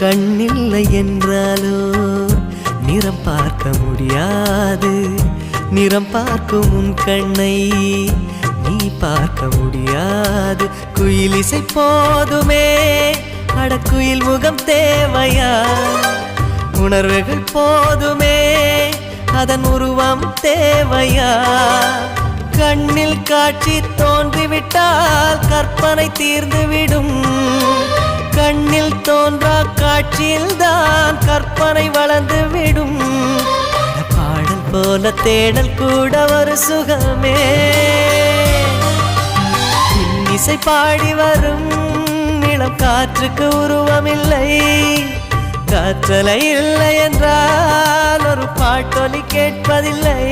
கண்ணில்லை என்றாலோ நிறம் பார்க்க முடியாது. நிறம் பார்க்கும் உன் கண்ணை நீ பார்க்க முடியாது. குயில் இசை போதுமே, அடக்குயில் முகம் தேவையா? உணர்வுகள் போதுமே, அதன் உருவம் தேவையா? கண்ணில் காட்சி தோன்றிவிட்டால் கற்பனை தீர்ந்துவிடும். கண்ணில் தோன்றா காட்சியில்தான் கற்பனை வளர்ந்துவிடும். பாடல் போல தேடல் கூட ஒரு சுகமே. இன்னிசை பாடி வரும் இளம் காற்றுக்கு உருவமில்லை. காற்றலை இல்லை என்றால் ஒரு பாட்டொலி கேட்பதில்லை.